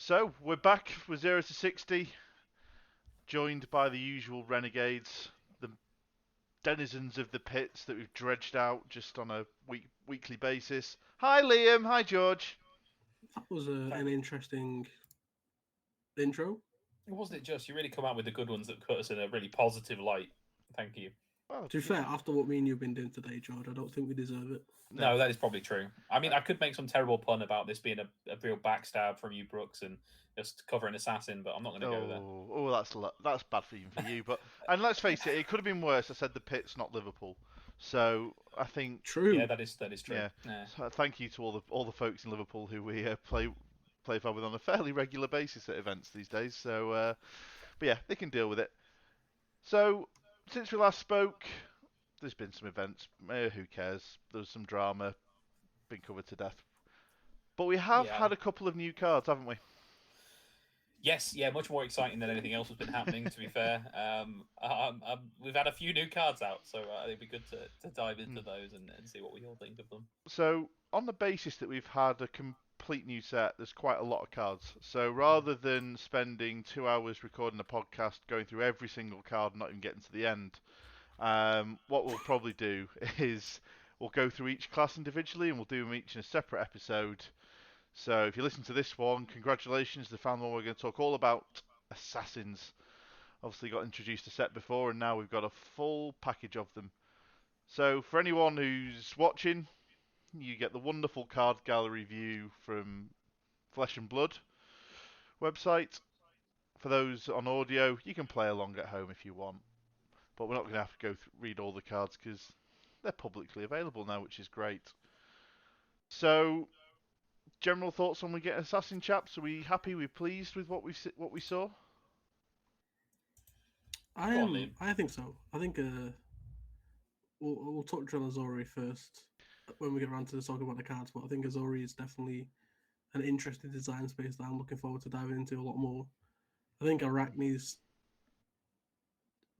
So we're back with 0 to 60, joined by the usual renegades, the denizens of the pits that we've dredged out just on a weekly basis. Hi Liam, hi George. That was Thank, an interesting intro. wasn't it just you really come out with the good ones that put us in a really positive light? Thank you. Well, To be fair, after what me and you've been doing today, George, I don't think we deserve it. no, No, that is probably true. I mean, I could make some terrible pun about this being a real backstab from you, Brooks, and just covering assassin, but I'm not going to go there. that's bad for even for you. But and let's face it, it could have been worse. I said the pit's not Liverpool, so I think Yeah, True. that is true. yeah. Yeah. So thank you to all the folks in Liverpool who we play for with on a fairly regular basis at events these days. So, but yeah, they can deal with it. So, since we last spoke, there's been some events. Who cares? There's some drama, been covered to death. But we have Yeah. had a couple of new cards, haven't we? Yes, yeah, much more exciting than anything else has been happening. To be fair, we've had a few new cards out, so it'd be good to dive Hmm. into those and see what we all think of them. So, on the basis that we've had a complete new set, there's quite a lot of cards. So, rather than spending 2 hours recording a podcast going through every single card and not even getting to the end, what we'll probably do is we'll go through each class individually and we'll do them each in a separate episode. So if you listen to this one, congratulations, the fan one. We're going to talk all about assassins. Obviously got introduced to set before and now we've got a full package of them. So for anyone who's watching, you get the wonderful card gallery view from Flesh and Blood website. For those on audio, you can play along at home if you want. But we're not going to have to read all the cards because they're publicly available now, which is great. So, general thoughts on we get Assassin chaps? Are we happy? We pleased with what we saw? I Go on, am. Liam. I think so. I think we'll touch on Azori first when we get around to talking about the cards. But I think Azori is definitely an interesting design space that I'm looking forward to diving into a lot more. I think Arachne's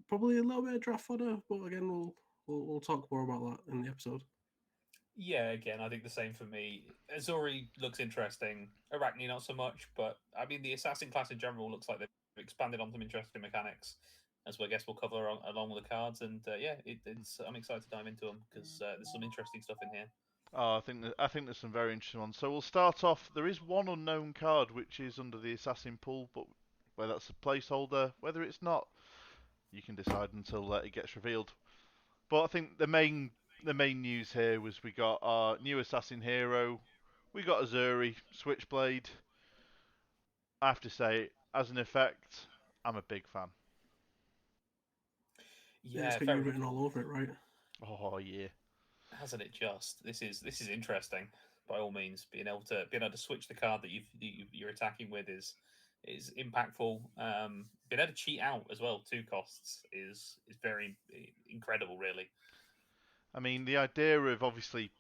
probably a little bit of draft fodder, but again, we'll talk more about that in the episode. Yeah, again, I think the same for me. Azori looks interesting. Arachne not so much, but I mean the assassin class in general looks like they've expanded on some interesting mechanics, as I guess we'll cover along with the cards. And yeah, it's I'm excited to dive into them because there's some interesting stuff in here. Oh, I think there's some very interesting ones. So we'll start off. There is one unknown card which is under the assassin pool, but whether that's a placeholder, whether it's not, you can decide until it gets revealed. But I think the main news here was we got our new assassin hero. We got Azuri Switchblade. I have to say, as an effect, I'm a big fan. Yeah, it's Yeah, got you very written all over it, right? Oh yeah. hasn't it just? This is interesting. By all means, being able to switch the card that you're attacking with is impactful. Being able to cheat out as well, 2 costs is very incredible, really. I mean, the idea of obviously,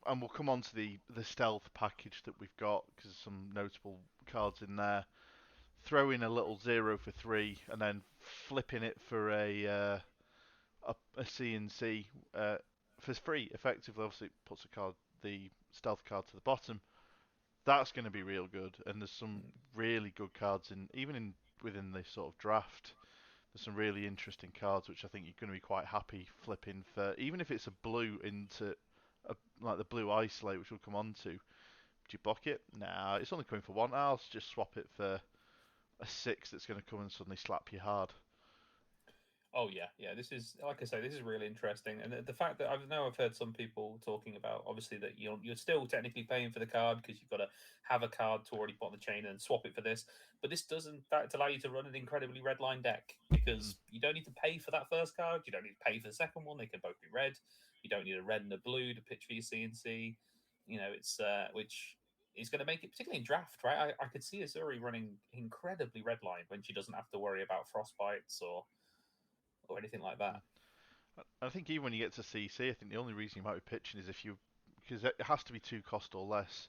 and we'll come on to the stealth package that we've got because some notable cards in there. Throwing a little 0 for 3 and then flipping it for a CNC for free, effectively. Obviously, it puts the stealth card to the bottom. That's going to be real good, and there's some really good cards within this sort of draft. There's some really interesting cards which I think you're going to be quite happy flipping for, even if it's a blue into like the blue isolate, which we'll come on to. Would you block it? Nah, it's only coming for one. I'll just swap it for a 6 that's going to come and suddenly slap you hard. Oh yeah, yeah. This is like I say, this is really interesting, and the fact that I've heard some people talking about obviously that you're still technically paying for the card because you've got to have a card to already put on the chain and swap it for this, but this does in fact allow you to run an incredibly red line deck Mm. because you don't need to pay for that first card, you don't need to pay for the second one. They can both be red. You don't need a red and a blue to pitch for your CNC. It's which is going to make it particularly in draft, right? I could see Azuri running incredibly red line when she doesn't have to worry about frostbites or anything like that. I think even when you get to CC, I think the only reason you might be pitching is if you, because it has to be 2 cost or less.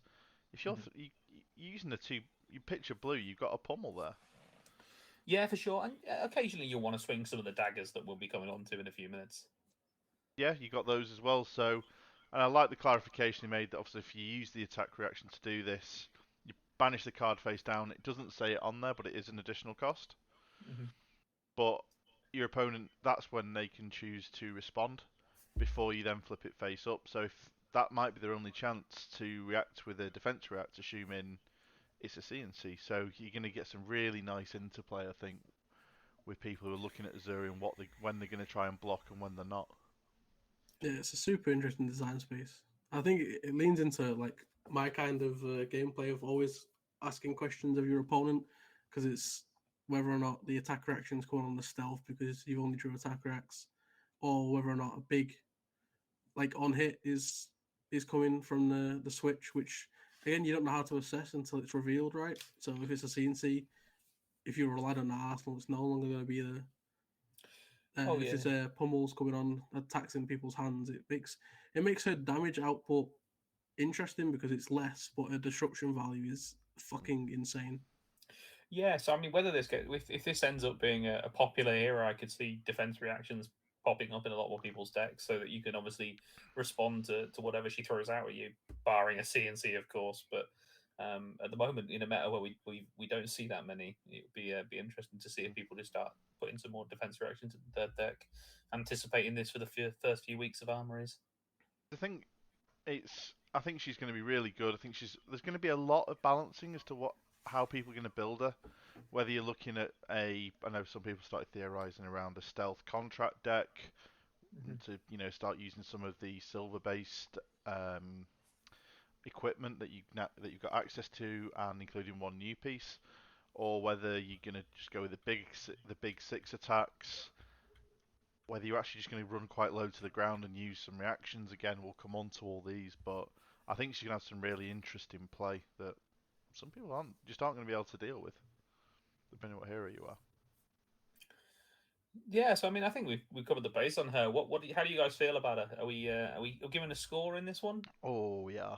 If Mhm. you're using the two, you pitch a blue, you've got a pummel there. Yeah, for sure. And occasionally you'll want to swing some of the daggers that we'll be coming on to in a few minutes. Yeah, you got those as well. So, and I like the clarification he made that obviously if you use the attack reaction to do this, you're banish the card face down. It doesn't say it on there, but it is an additional cost. Mhm. But your opponent, that's when they can choose to respond before you then flip it face up. So if that might be their only chance to react with a defense react, assuming it's a CNC. So you're going to get some really nice interplay, I think, with people who are looking at Azuri and when they're going to try and block and when they're not. Yeah, it's a super interesting design space. I think it leans into like my kind of gameplay of always asking questions of your opponent, because it's whether or not the attack reaction's going on the stealth because you've only drew attack reacts, or whether or not a big like on hit is coming from the switch, which again you don't know how to assess until it's revealed, right? So if it's a CNC, if you relied on the Arsenal, it's no longer going to be there. Oh If yeah. there's pummels coming on, attacks in people's hands, it makes her damage output interesting because it's less, but her disruption value is fucking insane. Yeah, so I mean, whether if this ends up being a popular hero, I could see defense reactions popping up in a lot more people's decks, so that you can obviously respond to whatever she throws out at you, barring a CNC, of course. But at the moment, in a meta where we don't see that many, it would be interesting to see if people just start putting some more defense reactions in their deck, anticipating this for the first few weeks of armories. I think I think she's going to be really good. I think there's going to be a lot of balancing as to how people are going to build her. Whether you're looking at I know some people started theorizing around a stealth contract deck to start using some of the silver-based equipment that you've got access to, and including one new piece, or whether you're going to just go with the big six attacks. Whether you're actually just going to run quite low to the ground and use some reactions, again, we'll come on to all these, but I think she's going to have some really interesting play that some people aren't going to be able to deal with, depending on what hero you are. Yeah, so I mean, I think we've covered the base on her. How do you guys feel about her? Are we giving a score in this one? Oh yeah,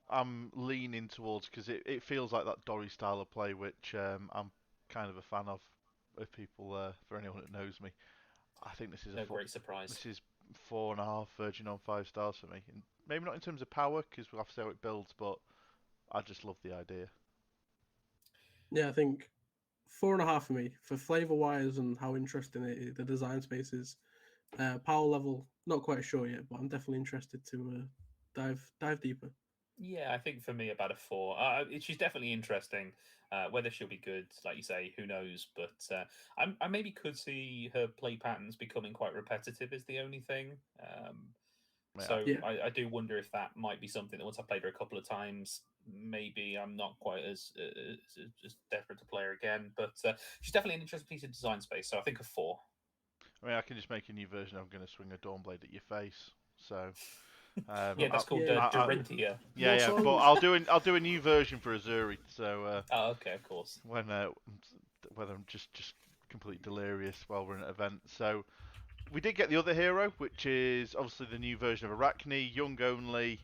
I'm leaning towards, because it feels like that Dory style of play, which I'm kind of a fan of. If people, for anyone that knows me, I think this is No great surprise. this is 4.5 Virgin on 5 stars for me. And maybe not in terms of power, because we'll have to see how it builds, but I just love the idea. Yeah, I think 4.5 for me for flavor wise and how interesting the design space is. Power level, not quite sure yet, but I'm definitely interested to dive deeper. Yeah, I think for me about a 4. She's definitely interesting. Whether she'll be good, like you say, who knows? But I maybe could see her play patterns becoming quite repetitive. Is the only thing. Yeah. So Yeah. I do wonder if that might be something that once I played her a couple of times, maybe I'm not quite as desperate to play her again. But she's definitely an interesting piece of design space. So I think a 4. I mean, I can just make a new version. I'm going to swing a Dawnblade at your face. So, Yeah, that's called Yeah. Dorentia. yeah. What But songs? I'll do a new version for Azuri. So Oh, okay, of course. whether I'm just completely delirious while we're in an event. So we did get the other hero, which is obviously the new version of Arachne, young only.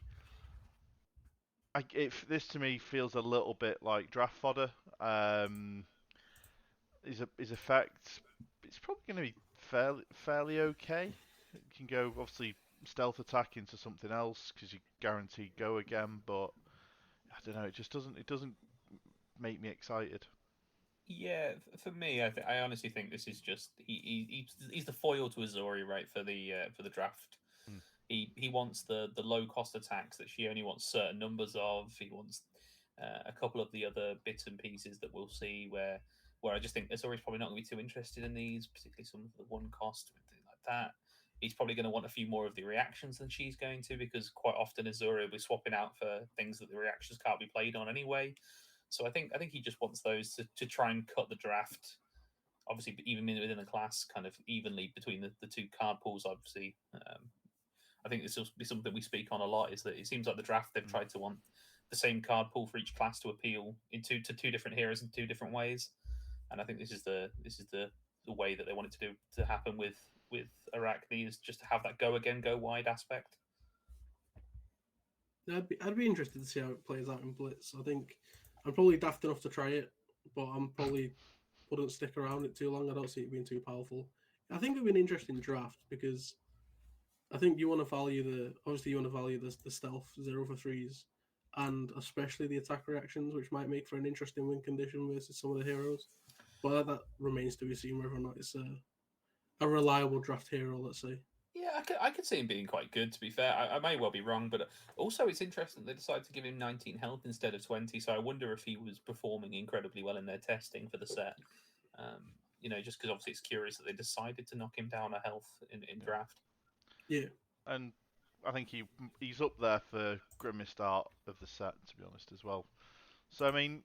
This to me feels a little bit like draft fodder. His effect, it's probably going to be fairly okay. You can go obviously stealth attack into something else because you guarantee go again, but I don't know. It doesn't make me excited. Yeah, for me, I honestly think this is just he's the foil to Azori, right, for the draft. Mm. He wants the low cost attacks that she only wants certain numbers of. He wants a couple of the other bits and pieces that we'll see where I just think Azori's probably not going to be too interested in these, particularly some of the one cost and things like that. He's probably going to want a few more of the reactions than she's going to, because quite often Azori will be swapping out for things that the reactions can't be played on anyway. So I think he just wants those to try and cut the draft, obviously, even within the class, kind of evenly between the two card pools. Obviously, I think this will be something we speak on a lot. Is that it seems like the draft they've tried to want the same card pool for each class to appeal to two different heroes in two different ways, and I think this is the way that they want it to happen with Arachne, is just to have that go again, go wide aspect. I'd be interested to see how it plays out in Blitz. I think I'm probably daft enough to try it, but I'm probably wouldn't stick around it too long. I don't see it being too powerful. I think it'd be an interesting draft because I think you want to value the stealth 0 for 3s, and especially the attack reactions, which might make for an interesting win condition versus some of the heroes. But that remains to be seen whether or not it's a reliable draft hero, let's say. Yeah, I could see him being quite good. To be fair, I may well be wrong, but also it's interesting they decided to give him 19 health instead of 20. So I wonder if he was performing incredibly well in their testing for the set. Just because obviously it's curious that they decided to knock him down a health in draft. Yeah. And I think he's up there for grimmest art of the set, to be honest, as well. So I mean,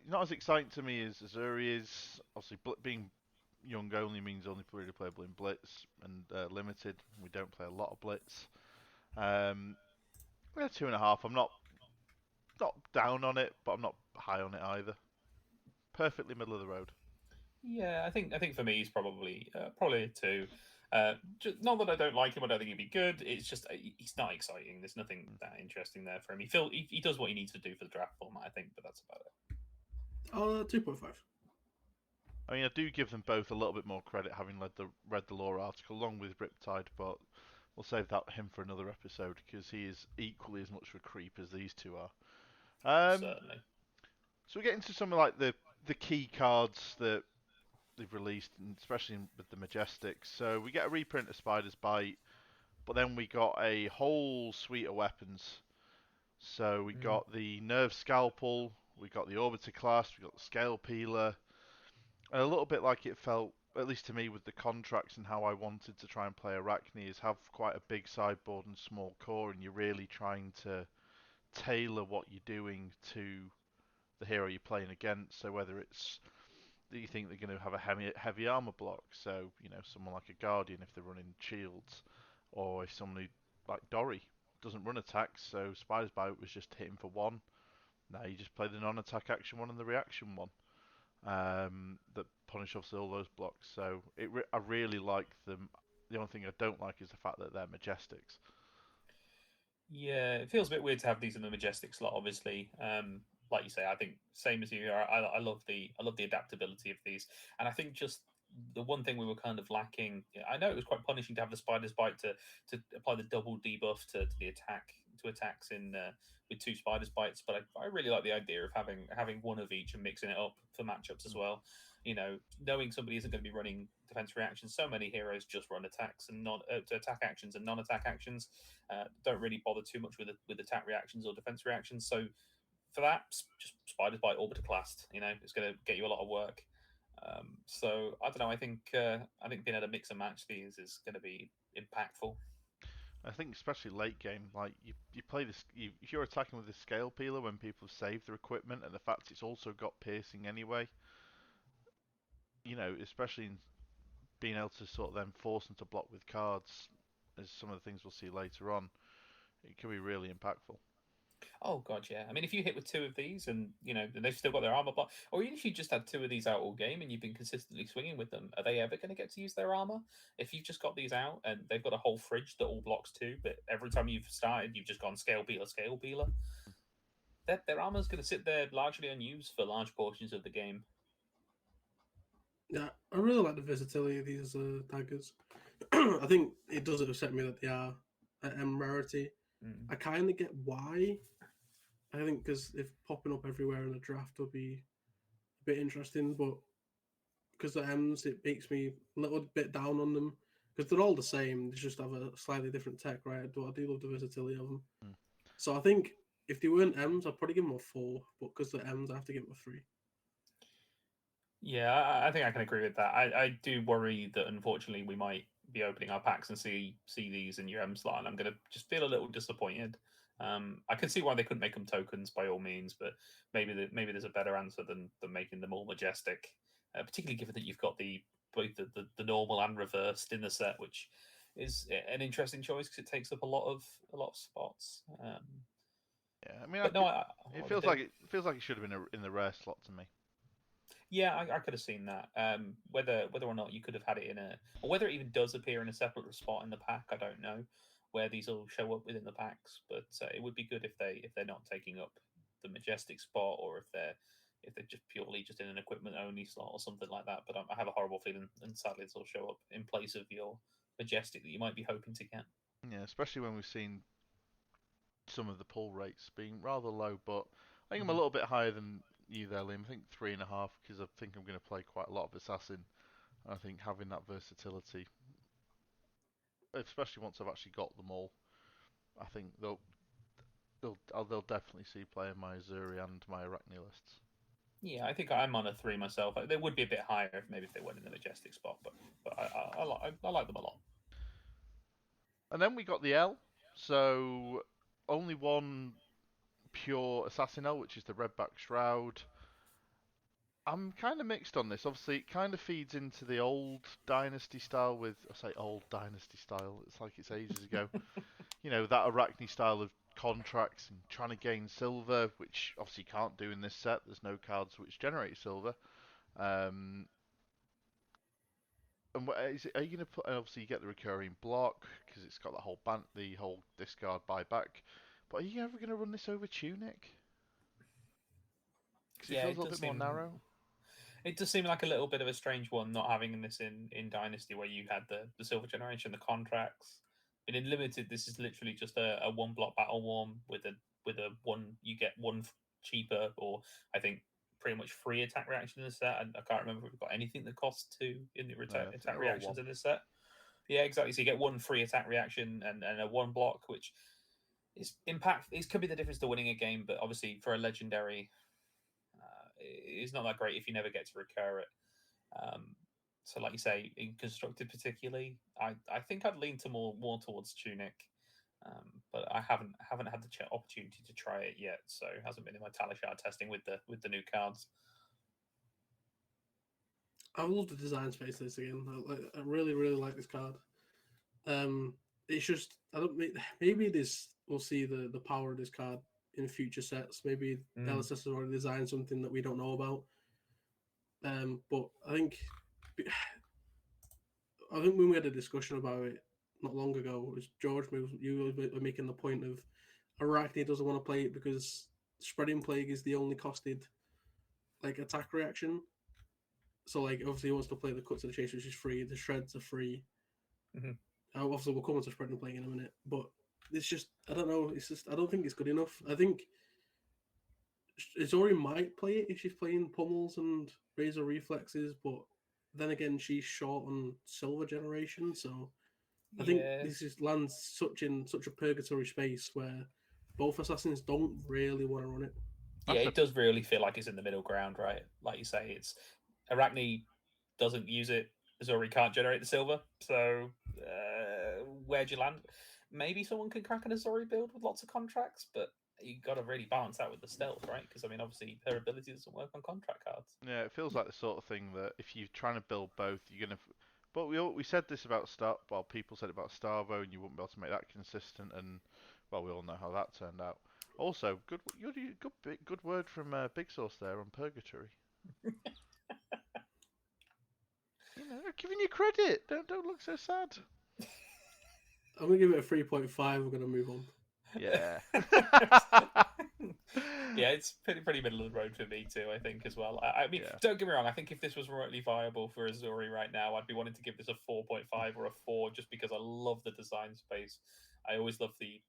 not as exciting to me as Azuri is. Obviously, being young only means only really playable in Blitz and limited. We don't play a lot of Blitz. Yeah, 2.5. I'm not down on it, but I'm not high on it either. Perfectly middle of the road. Yeah, I think for me he's probably a 2. Just, not that I don't like him, I don't think he'd be good. It's just he's not exciting. There's nothing that interesting there for him. He does what he needs to do for the draft format, I think, but that's about it. 2.5. I mean, I do give them both a little bit more credit, having read the lore article along with Riptide, but we'll save him for another episode because he is equally as much of a creep as these two are. Certainly. So we get into some of like the key cards that they've released, and especially with the Majestics. So we get a reprint of Spider's Bite, but then we got a whole suite of weapons. So we got the Nerve Scalpel, we got the Orbiter Class, we got the Scale Peeler, and a little bit like it felt, at least to me, with the contracts and how I wanted to try and play Arachne, is have quite a big sideboard and small core, and you're really trying to tailor what you're doing to the hero you're playing against. So whether it's that you think they're going to have a heavy armor block, so someone like a Guardian if they're running shields, or if someone like Dory doesn't run attacks, so Spider's Bite was just hitting for 1. Now you just play the non-attack action one and the reaction one that punish off all those blocks. So I really like them. The only thing I don't like is the fact that they're Majestics. Yeah, it feels a bit weird to have these in the Majestic slot. Obviously, like you say, I think same as you. I love the adaptability of these, and I think just the one thing we were kind of lacking. I know it was quite punishing to have the Spider's Bite to apply the double debuff to the attacks in with 2 Spider's Bites, but I really like the idea of having one of each and mixing it up for matchups as well. Knowing somebody isn't going to be running defense reactions, so many heroes just run attacks and not attack actions and non-attack actions. Don't really bother too much with attack reactions or defense reactions. So for that, just Spider's Bite Orbiter Classed. It's going to get you a lot of work. So I don't know. I think being able to mix and match these is going to be impactful. I think especially late game, like you play this, if you're attacking with a Scale Peeler when people have saved their equipment, and the fact it's also got piercing anyway, especially in being able to sort of then force them to block with cards, as some of the things we'll see later on, it can be really impactful. Oh god, yeah. I mean, if you hit with 2 of these, and they've still got their armor block, or even if you just had 2 of these out all game and you've been consistently swinging with them, are they ever going to get to use their armor? If you've just got these out and they've got a whole fridge that all blocks 2, but every time you've started, you've just gone scale peeler, their armor's going to sit there largely unused for large portions of the game. Yeah, I really like the versatility of these daggers. I think it does upset me that they are at M rarity. I kind of get why. I think because if popping up everywhere in the draft would be a bit interesting, but because the M's, it makes me a little bit down on them because they're all the same. They just have a slightly different tech, right? But I do love the versatility of them. So I think if they weren't M's, I'd probably give them a 4, but because they're M's, I have to give them a 3. Yeah, I think I can agree with that. I do worry that unfortunately we might be opening our packs and see these in your M slot, and I'm going to just feel a little disappointed. I can see why they couldn't make them tokens by all means, but maybe there's a better answer than making them all Majestic, particularly given that you've got both the normal and reversed in the set, which is an interesting choice because it takes up a lot of spots. Yeah, I mean, it feels like it should have been in the rare slot to me. Yeah, I could have seen that. Whether or not you could have had it or whether it even does appear in a separate spot in the pack, I don't know where these will show up within the packs. But it would be good if they're not taking up the Majestic spot, or if they're just purely just in an equipment only slot or something like that. But I have a horrible feeling, and sadly, it'll show up in place of your Majestic that you might be hoping to get. Yeah, especially when we've seen some of the pull rates being rather low, but I think I'm a Mhm. little bit higher than you there, Liam. I think 3.5 because I think I'm going to play quite a lot of Assassin. I think having that versatility, especially once I've actually got them all, I think they'll definitely see playing my Azuri and my Arachne lists. Yeah, I think I'm on a 3 myself. They would be a bit higher if maybe if they weren't in the majestic spot, but I like them a lot. And then we got the L, so only one pure Assassin L, which is the Redback Shroud. I'm kind of mixed on this. Obviously, it kind of feeds into the old Dynasty style with, I say old Dynasty style, it's like it's ages ago. You know, that Arachne style of contracts and trying to gain silver, which obviously you can't do in this set. There's no cards which generate silver. Um, and are you going to put? Obviously, you get the recurring block because it's got that whole the whole discard buyback. But are you ever going to run this over Tunic? Because it Yeah, feels a little bit more narrow. it does seem like a little bit of a strange one not having this in Dynasty where you had the silver generation, the contracts. And in limited, this is literally just a one block battle worm with a one you get one cheaper or I think pretty much free attack reaction in the set. And I can't remember if we've got anything that costs two in the No, I think attack they're all reactions one. in this set. Yeah, exactly. So you get one free attack reaction and a one block, which is impact. It could be the difference to winning a game, but obviously for a legendary, it's not that great if you never get to recur it. Um, so, like you say, in constructed particularly, I think I'd lean to more towards Tunic, but I haven't had the opportunity to try it yet, so it hasn't been in my Talishard testing with the new cards. I love the design space of this again. I really, really like this card. It's just I don't maybe this we'll see the power of this card in future sets. Maybe LSS has already designed something that we don't know about. But I think when we had a discussion about it not long ago, it was George. You were making the point of Arachne doesn't want to play it because Spreading Plague is the only costed like attack reaction. So like obviously he wants to play the Cut to the Chase, which is free. The Shreds are free. Mm-hmm. Obviously we'll come on to Spreading Plague in a minute, but it's just I don't know. It's just I don't think it's good enough. I think Izori might play it if she's playing Pummels and Razor Reflexes, but then again she's short on silver generation, so I think Yeah, this is lands such a purgatory space where both assassins don't really want to run it. yeah, That's a it does really feel like it's in the middle ground, right? Like you say, it's Arachne doesn't use it. Azori can't generate the silver, so where'd you land? Maybe someone can crack an Azori build with lots of contracts, but you got to really balance that with the stealth, right? Because I mean, obviously, her ability doesn't work on contract cards. Yeah, it feels like the sort of thing that if you're trying to build both, you're gonna. But we said this about Star. Well, people said it about Starvo, and you wouldn't be able to make that consistent. And well, we all know how that turned out. Also, good word from Big Sauce there on Purgatory. You know, giving you credit. Don't look so sad. I'm gonna give it a 3.5. We're gonna move on. Yeah. Yeah, it's pretty middle of the road for me too. I think as well. I mean, Yeah. don't get me wrong. I think if this was remotely viable for Azuri right now, I'd be wanting to give this a 4.5 or a 4, just because I love the design space. I always love the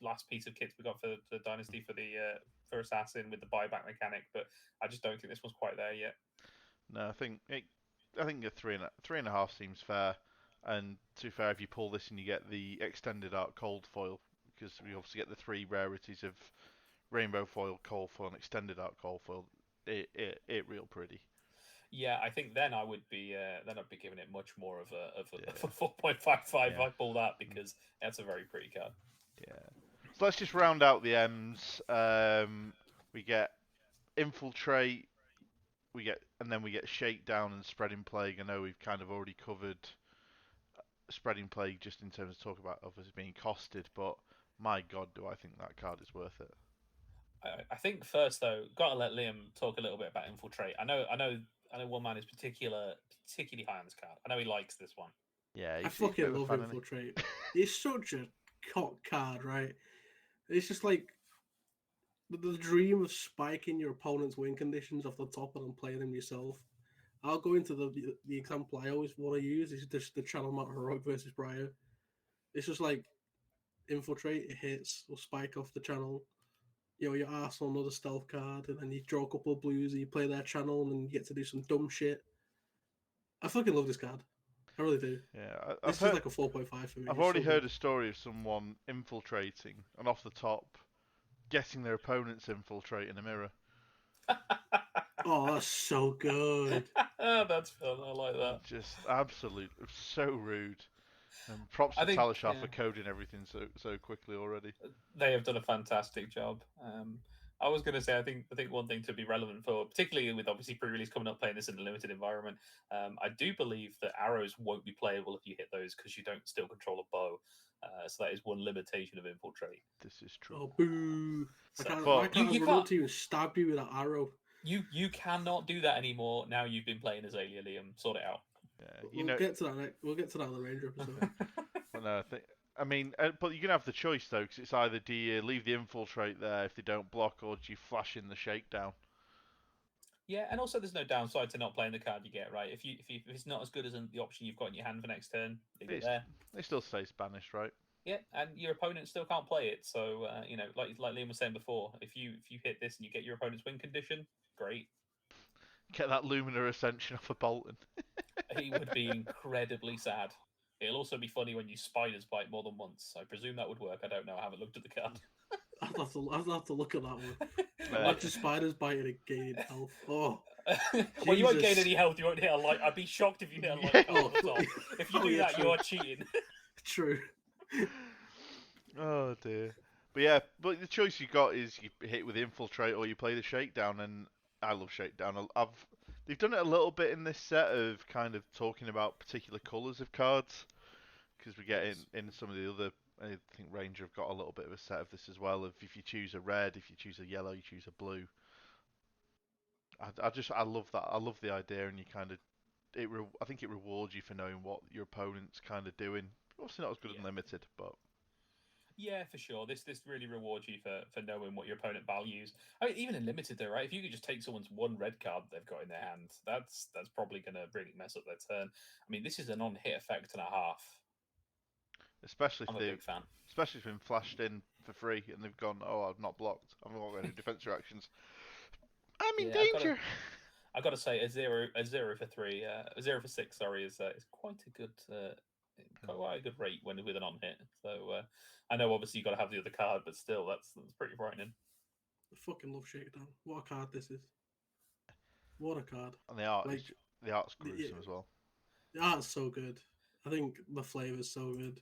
last piece of kit we got for the Dynasty for Assassin with the buyback mechanic, but I just don't think this one's quite there yet. No, I think a three and a half seems fair. And to be fair, if you pull this and you get the extended art cold foil, because we obviously get the three rarities of rainbow foil, cold foil, and extended art cold foil, it real pretty. Yeah, I think then I'd be giving it much more of a Yeah. 4.55 if Yeah. I pull that, because that's a very pretty card. Yeah. So let's just round out the M's. We get infiltrate, and then we get shakedown and spreading plague. I know we've kind of already covered spreading plague just in terms of talk about others being costed, but my god, do I think that card is worth it. I think first though, gotta let Liam talk a little bit about infiltrate. I know one man is particularly high on this card. I know he likes this one. Yeah, I he's a bit fucking of a love fan, isn't Infiltrate. It's such a cock card, right? It's just like the dream of spiking your opponent's win conditions off the top and then playing them yourself. I'll go into the example I always want to use is just the Channel Mount Heroic versus Briar. It's just like infiltrate, it hits, will spike off the channel. Your Arsenal another stealth card, and then you draw a couple of blues, and you play their channel, and then you get to do some dumb shit. I fucking love this card. I really do. Yeah, I've This is like a 4.5 for me. I've It's already so heard good. a story of someone infiltrating and off the top, getting their opponents infiltrate in a mirror. Oh, that's so good. That's fun. I like that. Just absolute, so rude. And props I to think, Talishar yeah. for coding everything so quickly already. They have done a fantastic job. I was going to say, I think one thing to be relevant for, particularly with obviously pre-release coming up, playing this in a limited environment, I do believe that arrows won't be playable if you hit those because you don't still control a bow. So that is one limitation of infiltrate. This is true. Oh, boo. So, Why can't I you run can't. up to you and stab you with that arrow? You cannot do that anymore. Now you've been playing as Alia, Liam. Sort it out. Yeah, We'll get to that. We'll get to that in the Ranger episode. Well, no, I mean, but you can have the choice though, because it's either do you leave the infiltrate there if they don't block, or do you flash in the shakedown? Yeah, and also there's no downside to not playing the card you get, right? If it's not as good as the option you've got in your hand for next turn, leave it there. They still stay Spanish, right? Yeah, and your opponent still can't play it. So like Liam was saying before, if you hit this and you get your opponent's win condition, great. Get that Lumina Ascension off of Bolton. He would be incredibly sad. It'll also be funny when you spiders bite more than once. I presume that would work. I don't know. I haven't looked at the card. I'd have to look at that one. Uh, Imagine spiders biting and gaining health. Oh, Well, you won't gain Jesus. any health. You won't hit a light. I'd be shocked if you hit a light Yeah. card on the top. If you Oh, do yeah, that, true. you are cheating. True. Oh dear. But yeah, but the choice you got is you hit with infiltrate or you play the shakedown, and I love shakedown. They've done it a little bit in this set of kind of talking about particular colours of cards, because we get in some of the other. I think Ranger have got a little bit of a set of this as well. Of if you choose a red, if you choose a yellow, you choose a blue. I love that. I love the idea, and you kind of I think it rewards you for knowing what your opponent's kind of doing. Obviously not as good as limited, but Yeah, for sure. This really rewards you for knowing what your opponent values. I mean, even in limited though, right? If you could just take someone's one red card they've got in their hand, that's probably going to really mess up their turn. I mean, this is a non-hit effect and a half. especially I'm if a they big fan. especially if they've been flashed in for free and they've gone, oh, I've not blocked. I've not got any defense reactions. I'm in Yeah, danger. I've got to say, a 0 for 3, a 0 for 6. Sorry, is quite a good quite a good rate when with an on-hit. So I know obviously you got to have the other card, but still, that's pretty frightening. I fucking love Shakedown. What a card this is. What a card. And the art, Like, the art's gruesome as well. The art's so good. I think the flavour's so good.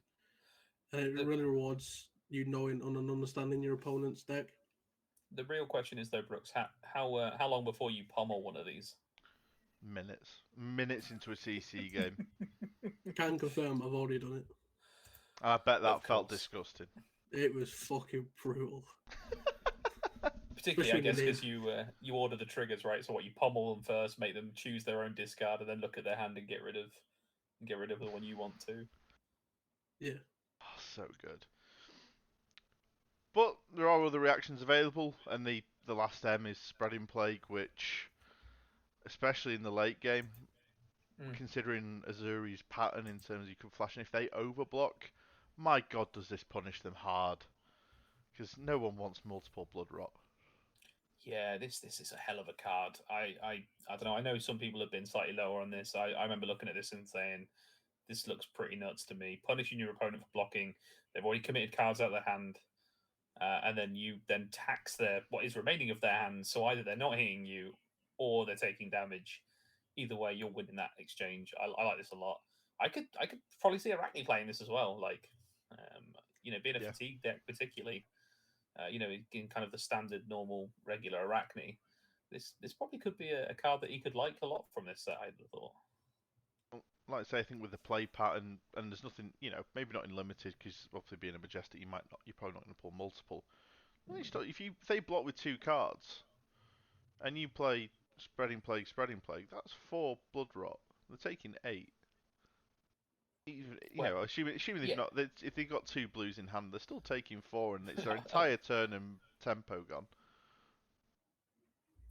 And it really rewards you knowing and understanding your opponent's deck. The real question is though, Brooks, how long before you pummel one of these? Minutes into a CC game. Can confirm I've already done it. And I bet that Of felt course. disgusting. It was fucking brutal. Particularly, I Especially guess, when because you order the triggers, right? So what, you pummel them first, make them choose their own discard, and then look at their hand and get rid of the one you want to. Yeah. Oh, so good. But there are other reactions available, and the last M is Spreading Plague, which, especially in the late game, considering Azuri's pattern in terms of you can flash, and if they overblock, my god, does this punish them hard. Because no one wants multiple blood rot. Yeah, this is a hell of a card. I don't know. I know some people have been slightly lower on this. I remember looking at this and saying, this looks pretty nuts to me. Punishing your opponent for blocking. They've already committed cards out of their hand. And then you then tax what is remaining of their hand. So either they're not hitting you or they're taking damage. Either way, you're winning that exchange. I like this a lot. I could probably see Arachne playing this as well. Like, being a fatigue deck particularly. In kind of the standard, normal, regular Arachne, this probably could be a card that he could like a lot from this set, I'd have thought. Like I say, I think with the play pattern, and there's nothing, maybe not in limited, because obviously being a Majestic, you're probably not going to pull multiple. If they block with 2 cards, and you play Spreading Plague, that's 4 blood rot. They're taking 8. Assuming they've not, if they've got 2 blues in hand, they're still taking 4, and it's their entire turn and tempo gone.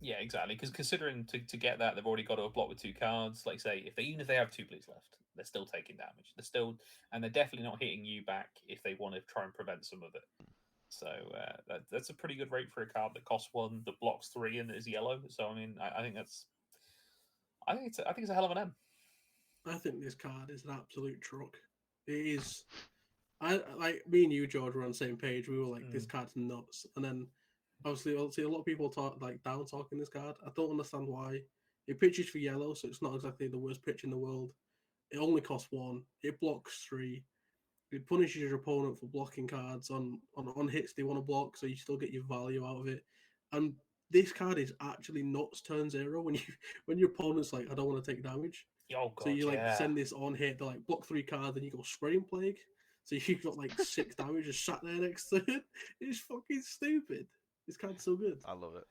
Yeah, exactly. Because considering to get that, they've already got to block with 2 cards. Like say, even if they have 2 blues left, they're still taking damage. And they're definitely not hitting you back if they want to try and prevent some of it. So that's a pretty good rate for a card that costs 1, that blocks 3, and is yellow. So I mean, I think it's a hell of an M. I think this card is an absolute truck. It is. I like me and you, George, were on the same page. We were like, this card's nuts. And then obviously a lot of people talk like down talking this card. I don't understand why. It pitches for yellow, so it's not exactly the worst pitch in the world. It only costs 1. It blocks 3. It punishes your opponent for blocking cards on hits they want to block, so you still get your value out of it. And this card is actually nuts turn 0 when your opponent's like, I don't want to take damage. Oh god, So you like yeah. send this on hit, they like block 3 cards, and you go Spreading Plague. So you've got like 6 damage just sat there next to it. It's fucking stupid. This card's so good. I love it.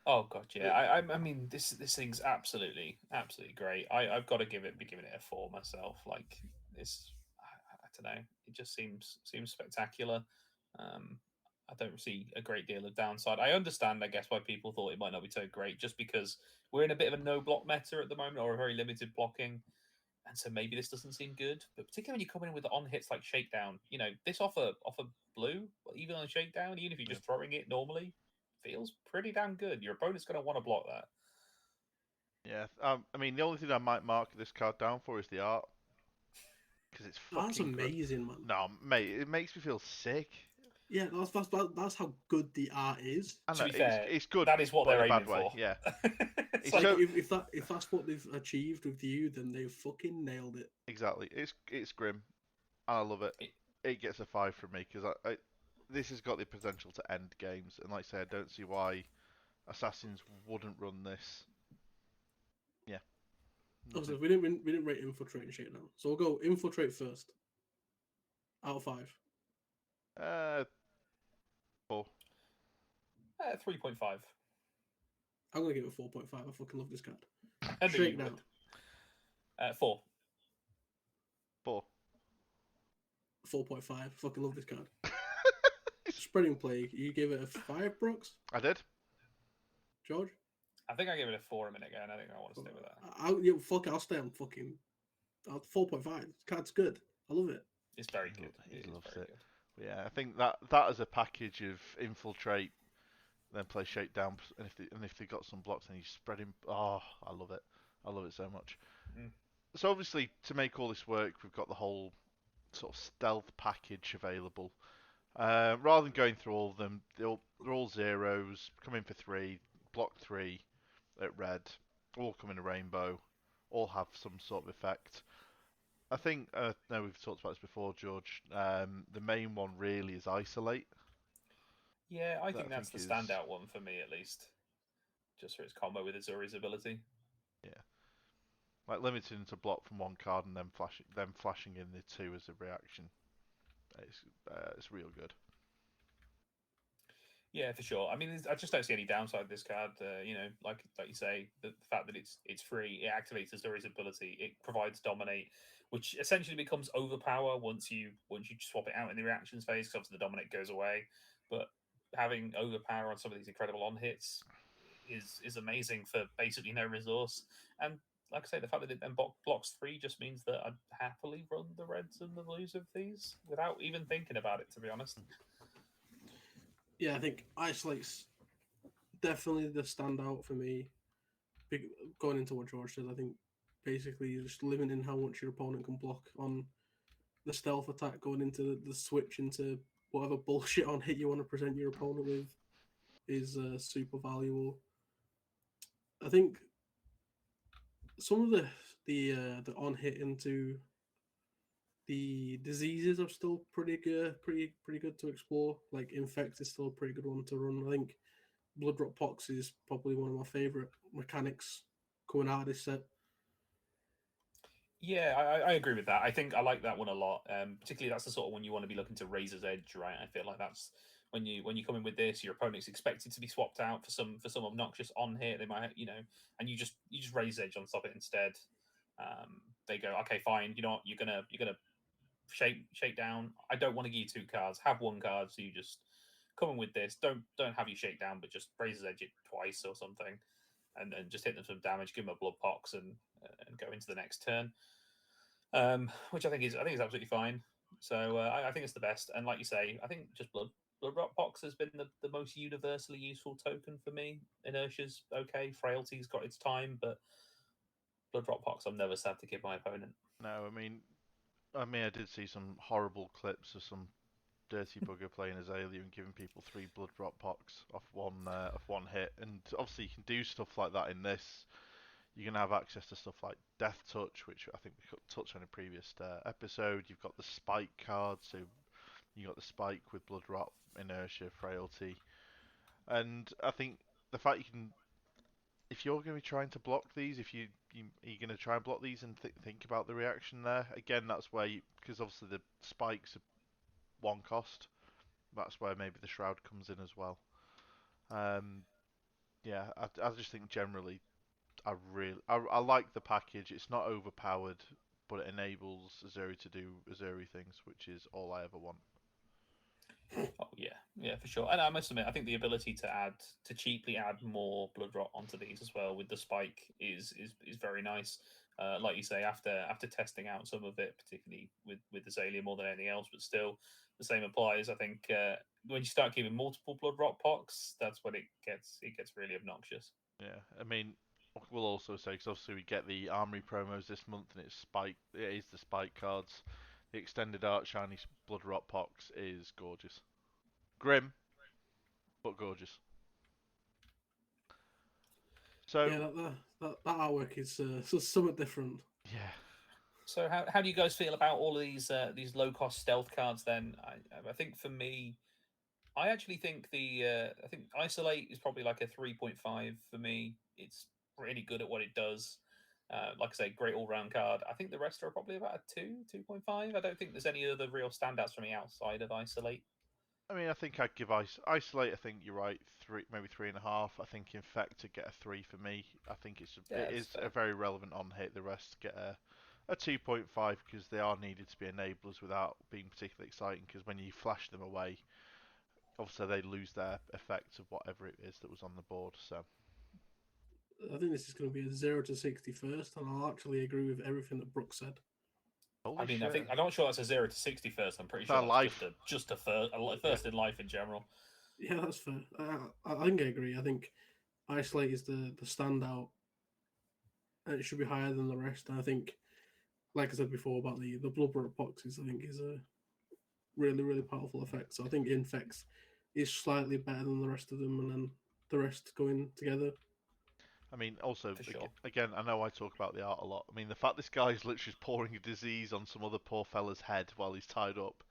Oh god, yeah. I mean, this thing's absolutely great. I've got to be giving it a 4 myself. Like this, I don't know. It just seems spectacular. I don't see a great deal of downside. I understand, I guess, why people thought it might not be so great, just because we're in a bit of a no block meta at the moment, or a very limited blocking. And so maybe this doesn't seem good, but particularly when you come in with the on hits like Shakedown, this off a blue, even on Shakedown, even if you're just throwing it normally, feels pretty damn good. Your opponent's going to want to block that. Yeah, I mean, the only thing I might mark this card down for is the art, because it's fucking. That's amazing, man. No, mate, it makes me feel sick. Yeah, that's how good the art is. To be fair, it's good. That is what but they're in a aiming bad way. for. Yeah. It's like if that's what they've achieved with you, then they've fucking nailed it. Exactly. It's grim. I love it. It gets a 5 from me because this has got the potential to end games, and like I say, I don't see why Assassins wouldn't run this. Yeah. Oh, so we didn't rate Infiltrate and Shakedown, so we'll go Infiltrate first. Out of 5. 4. 3.5. I'm gonna give it 4.5. I fucking love this card. And Shakedown. 4. 4. 4.5. Fucking love this card. Spreading Plague. You gave it a 5, Brooks? I did. George? I think I gave it a 4 a minute ago, and I think I want to stay with that. I'll stay on fucking 4.5. This card's good. I love it. It's very good. He loves it. Yeah, I think that as a package of Infiltrate, then play Shakedown, and if they got some blocks, then you spread him. Oh, I love it. I love it so much. So obviously, to make all this work, we've got the whole sort of stealth package available. Rather than going through all of them, they're all zeros, come in for 3, block 3 at red, all come in a rainbow, all have some sort of effect. I think, no, we've talked about this before, George. The main one really is Isolate. Yeah, I think that's the standout one for me, at least. Just for its combo with Azuri's ability. Yeah. Like limiting to block from one card and then flashing in the 2 as a reaction. It's real good. Yeah, for sure. I mean, I just don't see any downside to this card. Like you say, the fact that it's free, it activates Azuri's ability, it provides Dominate, which essentially becomes Overpower once you swap it out in the reactions phase, because obviously the Dominate goes away. But having Overpower on some of these incredible on hits is amazing for basically no resource. And like I say, the fact that it then blocks 3 just means that I'd happily run the reds and the blues of these without even thinking about it, to be honest. Yeah, I think Isolate's definitely the standout for me. Going into what George said, I think basically you're just limiting how much your opponent can block on the stealth attack, going into the switch into whatever bullshit on hit you want to present your opponent with is super valuable. I think some of the on hit into the diseases are still pretty good to explore. Like Infect is still a pretty good one to run. I think Blood Drop Pox is probably one of my favorite mechanics coming out of this set. Yeah, I agree with that. I think I like that one a lot. Particularly, that's the sort of one you want to be looking to Razor's Edge, right? I feel like that's when you come in with this, your opponent's expected to be swapped out for some obnoxious on hit. They might, and you just Razor's Edge on top it instead. They go, okay, fine. You know what? You're gonna shake down. I don't want to give you 2 cards. Have 1 card, so you just come in with this. Don't have you shake down, but just Razor's Edge it twice or something, and just hit them some damage. Give them a blood pox and go into the next turn. which I think is absolutely fine. So I think it's the best. And like you say, I think just blood rot box has been the most universally useful token for me. Inertia's okay, frailty's got its time, but blood rot box I'm never sad to give my opponent. No, I did see some horrible clips of some dirty bugger playing Azalea and giving people 3 blood drop pox off one hit, and obviously you can do stuff like that in this. You can have access to stuff like Death Touch, which I think we touched on in a previous episode. You've got the Spike card, so you got the Spike with blood rot, inertia, frailty, and I think the fact you can, if you're going to be trying to block these, if you're going to try and block these and think about the reaction there, again, that's where because obviously the spikes are 1 cost, that's where maybe the Shroud comes in as well. Yeah, I just think generally, I like the package. It's not overpowered, but it enables Azuri to do Azuri things, which is all I ever want. Oh yeah, for sure. And I must admit, I think the ability to cheaply add more blood rot onto these as well with the spike is very nice. Like you say, after testing out some of it, particularly with Azalea more than anything else, but still the same applies. I think when you start giving multiple blood rot pox, that's when it gets really obnoxious. Yeah, I mean, we'll also say, because obviously we get the Armory promos this month, and it's spike. It is the spike cards. The extended art shiny blood rot pox is gorgeous, grim, but gorgeous. So Yeah, that artwork is somewhat different. yeah, So how do you guys feel about all of these low cost stealth cards? Then I think for me, I actually think I think Isolate is probably like a 3.5 for me. It's really good at what it does. Like I say, great all round card. I think the rest are probably about a 2.5. I don't think there's any other real standouts for me outside of Isolate. I mean, I think I'd give Isolate. I think you're right, maybe 3.5. I think Infect to get a 3 for me. I think it is Fair. a very relevant on hit. The rest get a 2.5 because they are needed to be enablers without being particularly exciting. Because when you flash them away, obviously they lose their effect of whatever it is that was on the board. So I think this is going to be a 0 to 60 first, and I'll actually agree with everything that Brooke said. I mean, I think I'm not sure that's a 0 to 60 first. I'm pretty sure That's that's life. just a first in life in general. Yeah, that's fair. I think I agree. I think Isolate is the standout, and it should be higher than the rest. And I think, like I said before about the blood rot boxes, I think is a really, really powerful effect. So I think Infects is slightly better than the rest of them, and then the rest going together. I mean, also, Sure. again, I know I talk about the art a lot. I mean, the fact this guy's literally pouring a disease on some other poor fella's head while he's tied up.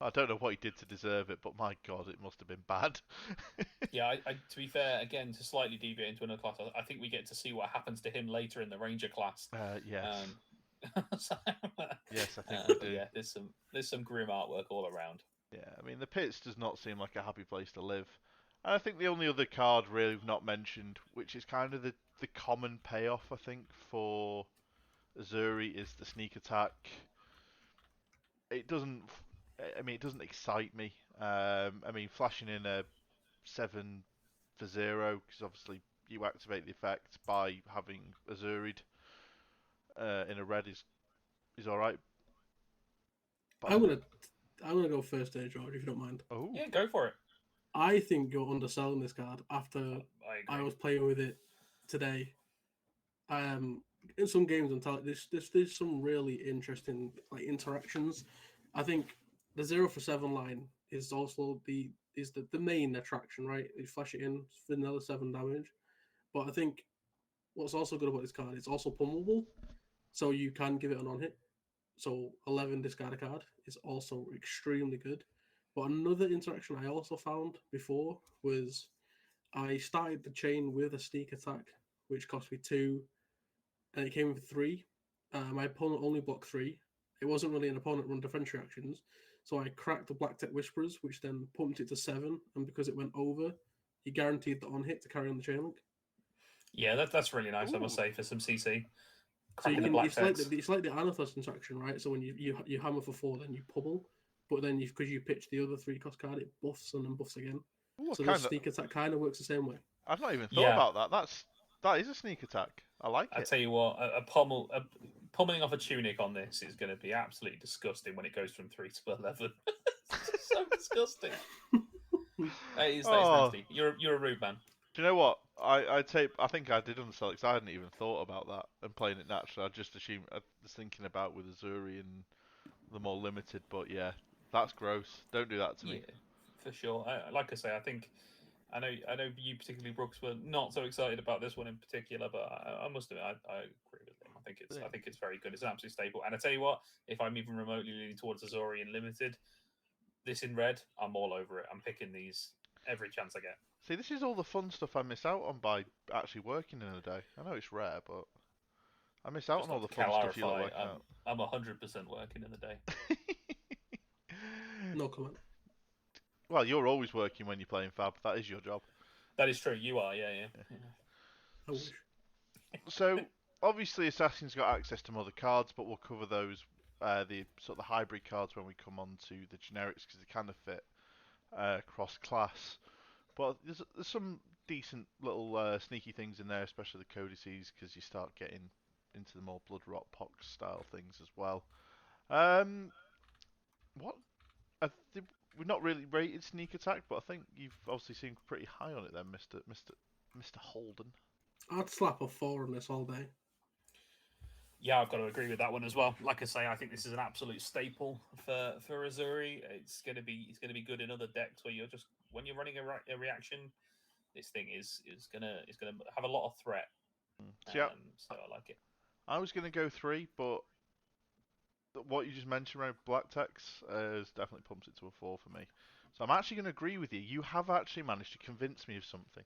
I don't know what he did to deserve it, but my God, it must have been bad. Yeah, to be fair, again, to slightly deviate into another class, I think we get to see what happens to him later in the Ranger class. Yes. So, Yes, I think we do. Yeah, there's some grim artwork all around. Yeah, I mean, the pits does not seem like a happy place to live. And I think the only other card really we've not mentioned, which is kind of the common payoff, I think, for Azuri, is the sneak attack. It doesn't, I mean, it doesn't excite me. I mean, flashing in a 7 for 0, because obviously you activate the effect by having Azuri'd in a red is alright. I'm gonna go first there, George, if you don't mind. Oh. Yeah, go for it. I think you're underselling this card after I was playing with it today. In some games on there's some really interesting like interactions. I think the 0 for 7 line is also the main attraction, right? You flash it in for another 7 damage. But I think what's also good about this card, it's also pummelable, so you can give it an on hit. So 11 discard a card is also extremely good. But another interaction I also found before was I started the chain with a sneak attack, which cost me 2, and it came with 3. My opponent only blocked 3. It wasn't really an opponent run defense reactions, so I cracked the Black Tech Whisperers, which then pumped it to 7, and because it went over, he guaranteed the on hit to carry on the chain link. Yeah, that's really nice. Ooh. I must say for some CC. So you Cracking the can, black it's like text. the Amethyst interaction, right? So when you hammer for 4, then you pummel, but then because you pitch the other 3 cost card, it buffs and then buffs again. Ooh, So the sneak attack kind of works the same way. I've not even thought Yeah. about that. That is a sneak attack. I like I it. tell you what, pummeling off a tunic on this is going to be absolutely disgusting when it goes from 3 to 11. It's just so disgusting. That is Oh, nasty. You're a rude man. do you know what? I think I did undersell it because I hadn't even thought about that and playing it naturally. I just assumed I was thinking about with Azuri and the more limited, but yeah, that's gross. Don't do that to me. Yeah, for sure. Like I say, I know you particularly, Brooks, were not so excited about this one in particular, but I must admit, I agree with him. I think it's very good. It's an absolute staple. And I tell you what, if I'm even remotely leaning towards Azori in limited, this in red, I'm all over it. I'm picking these every chance I get. See, this is all the fun stuff I miss out on by actually working in a day. I know it's rare, but I miss out Just on all like the to fun stuff you lot clarify, working out. I'm 100% working in the day. No comment. Well, you're always working when you're playing Fab. That is your job. That is true. You are, yeah. I wish. So obviously, Assassin's got access to other cards, but we'll cover those, the sort of the hybrid cards when we come on to the generics because they kind of fit cross class. But there's some decent little sneaky things in there, especially the codices, because you start getting into the more blood rot pox style things as well. Um, what? We've not really rated sneak attack, but I think you've obviously seemed pretty high on it then, Mister Holden. I'd slap a 4 on this all day. Yeah, I've got to agree with that one as well. Like I say, I think this is an absolute staple for Azuri. It's gonna be good in other decks where you're just when you're running a reaction, this thing is gonna have a lot of threat. So yeah, So I like it. I was gonna go 3, but what you just mentioned around black text has definitely pumps it to a 4 for me. So I'm actually gonna agree with you. You have actually managed to convince me of something.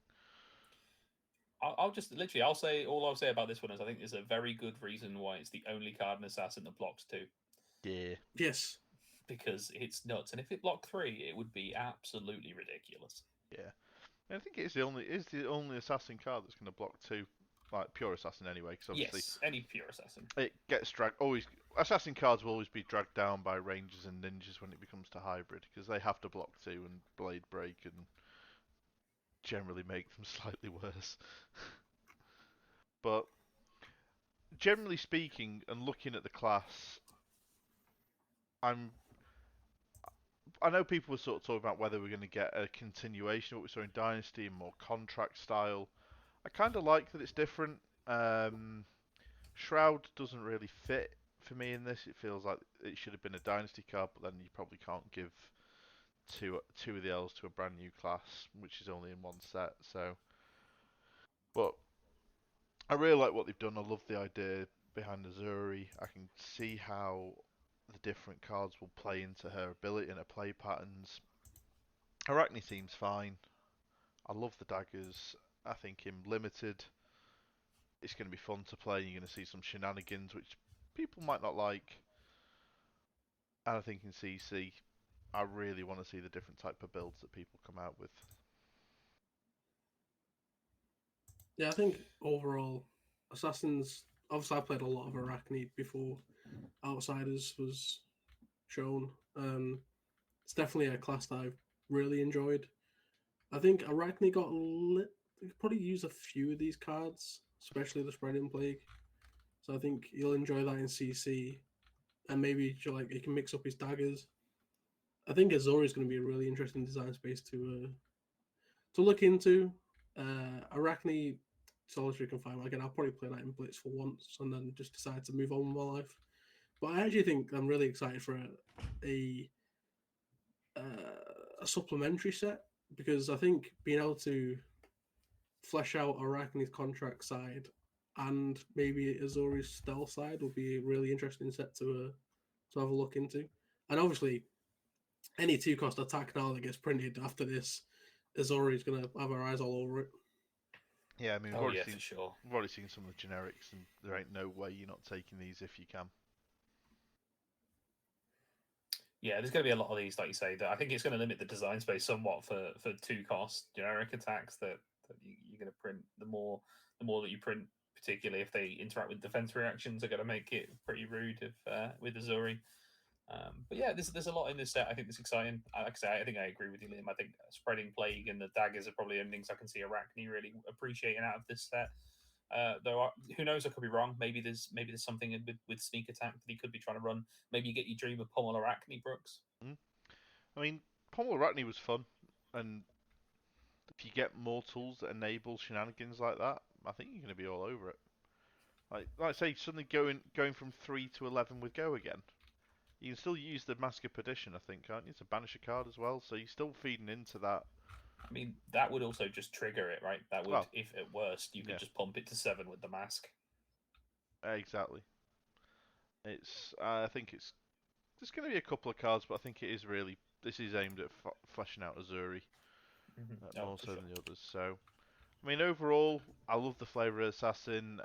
I'll just literally I'll say about this one is I think there's a very good reason why it's the only card in Assassin that blocks 2 Yeah. Yes. because it's nuts, and if it blocked 3, it would be absolutely ridiculous. Yeah. I think it's the only assassin card that's going to block 2, like pure assassin anyway, because obviously Yes, any pure assassin. it gets dragged. Always assassin cards will always be dragged down by rangers and ninjas when it becomes to hybrid because they have to block 2 and blade break and generally make them slightly worse. But generally speaking, and looking at the class, I know people were sort of talking about whether we're going to get a continuation of what we saw in Dynasty and more contract style. I kind of like that it's different. Shroud doesn't really fit for me in this. It feels like it should have been a Dynasty card, but then you probably can't give two of the L's to a brand new class, which is only in one set. So, but I really like what they've done. I love the idea behind Azuri. I can see how the different cards will play into her ability and her play patterns. Arachne seems fine. I love the daggers. I think in limited, it's going to be fun to play. You're going to see some shenanigans which people might not like. And I think in CC, I really want to see the different type of builds that people come out with. Yeah, I think overall, Assassins. Obviously, I played a lot of Arachne before Outsiders was shown. It's definitely a class that I've really enjoyed. I think Arachne got they could probably use a few of these cards, especially the Spreading Plague. So I think you'll enjoy that in CC, and maybe he can mix up his daggers. I think Azori is going to be a really interesting design space to look into. Arachne Solitary Confinement again. I'll probably play that in Blitz for once, and then just decide to move on with my life. But I actually think I'm really excited for a supplementary set because I think being able to flesh out Arachne's contract side and maybe Azori's stealth side will be a really interesting set to have a look into. And obviously, any 2-cost attack now that gets printed after this, Azori's going to have her eyes all over it. Yeah, I mean, Oh yeah, for sure. we've already seen some of the generics, and there ain't no way you're not taking these if you can. Yeah, there's going to be a lot of these, like you say. That I think it's going to limit the design space somewhat for 2-cost generic attacks that you're going to print. The more that you print, particularly if they interact with defense reactions, are going to make it pretty rude if with Azuri. But yeah, there's a lot in this set. I think it's exciting. Like I say, I think I agree with you, Liam. I think Spreading Plague and the daggers are probably the things I can see Arachne really appreciating out of this set. Though who knows? I could be wrong. Maybe there's something with sneak attack that he could be trying to run. Maybe you get your dream of Pommel Arachne, Brooks. I mean, Pommel Arachne was fun, and if you get more tools that enable shenanigans like that, I think you're going to be all over it. Like I say, suddenly going from 3 to 11 with Go again. You can still use the Mask of Perdition, I think, can't you, to banish a card as well. So you're still feeding into that. I mean, that would also just trigger it, right? That would, Well, if at worst, you could yeah. just pump it to 7 with the mask. Exactly. I think there's going to be a couple of cards, but I think this is aimed at fleshing out Azuri more so than the others. So, I mean, overall, I love the flavour of Assassin.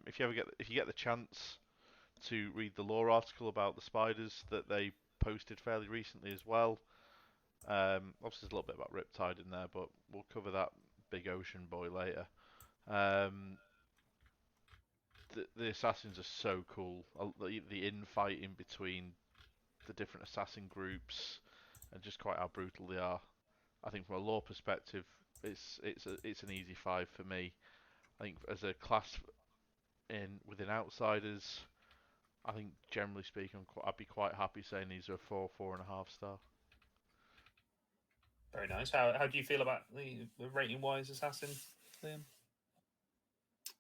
If you get the chance to read the lore article about the spiders that they posted fairly recently as well. Obviously, there's a little bit about Riptide in there, but we'll cover that big ocean boy later. The assassins are so cool. The infighting between the different assassin groups and just quite how brutal they are. I think from a lore perspective, it's an easy 5 for me. I think as a class within Outsiders, I think generally speaking, I'd be quite happy saying these are a 4.5 star. Very nice. How do you feel about the rating wise assassin, Liam?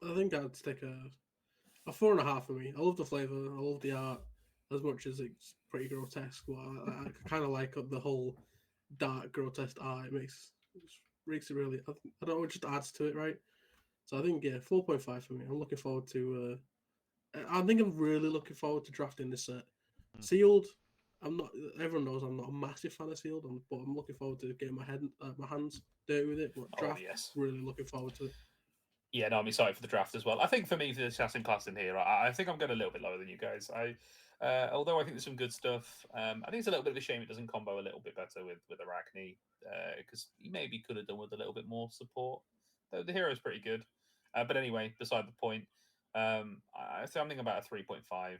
I think I'd stick a 4.5 for me. I love the flavour, I love the art, as much as it's pretty grotesque. But I kind of like the whole dark, grotesque art. It makes it really. I don't know, it just adds to it, right? So I think 4.5 for me. I'm looking forward to. I think I'm really looking forward to drafting this set. Sealed. I'm not. Everyone knows I'm not a massive fan of sealed, but I'm looking forward to getting my hands dirty with it. But draft, yes. really looking forward to it. Yeah, no, I'm excited for the draft as well. I think for me, for the assassin class in here, I think I'm going a little bit lower than you guys. Although I think there's some good stuff, I think it's a little bit of a shame it doesn't combo a little bit better with Arachne, because he maybe could have done with a little bit more support. Though the hero's pretty good. But anyway, beside the point, I think I'm thinking about a 3.5,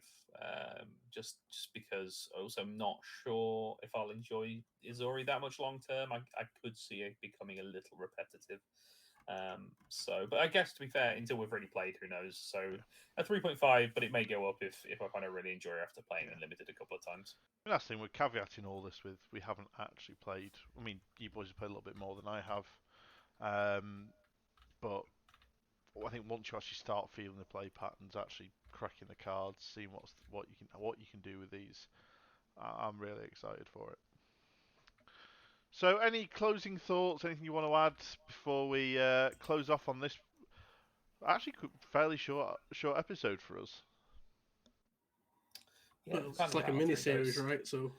just because also I'm not sure if I'll enjoy Izori that much long term. I could see it becoming a little repetitive. But I guess to be fair, until we've really played, who knows? So a 3.5, but it may go up if I kind of really enjoy it after playing Unlimited a couple of times. The last thing, we're caveating all this with we haven't actually played. I mean, you boys have played a little bit more than I have, but I think once you actually start feeling the play patterns, actually cracking the cards, seeing what you can do with these, I'm really excited for it. So, any closing thoughts? Anything you want to add before we close off on this? Actually, fairly short episode for us. Yeah, well, it's like a mini series, right? So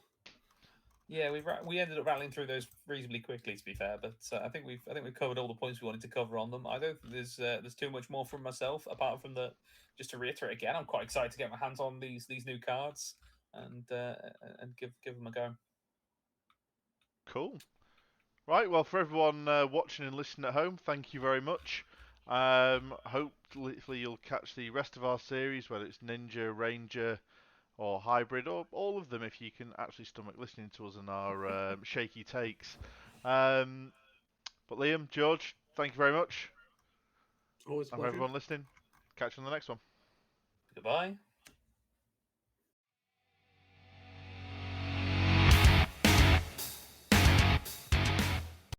yeah, we ended up rattling through those reasonably quickly, to be fair. But I think we've covered all the points we wanted to cover on them. I don't think there's too much more from myself apart from just to reiterate again, I'm quite excited to get my hands on these new cards and give them a go. Cool. Right, well, for everyone watching and listening at home, thank you very much. Hopefully you'll catch the rest of our series, whether it's Ninja, Ranger, or Hybrid, or all of them if you can actually stomach listening to us and our shaky takes. But Liam, George, thank you very much. always a And for pleasure. everyone listening, catch you on the next one. Goodbye.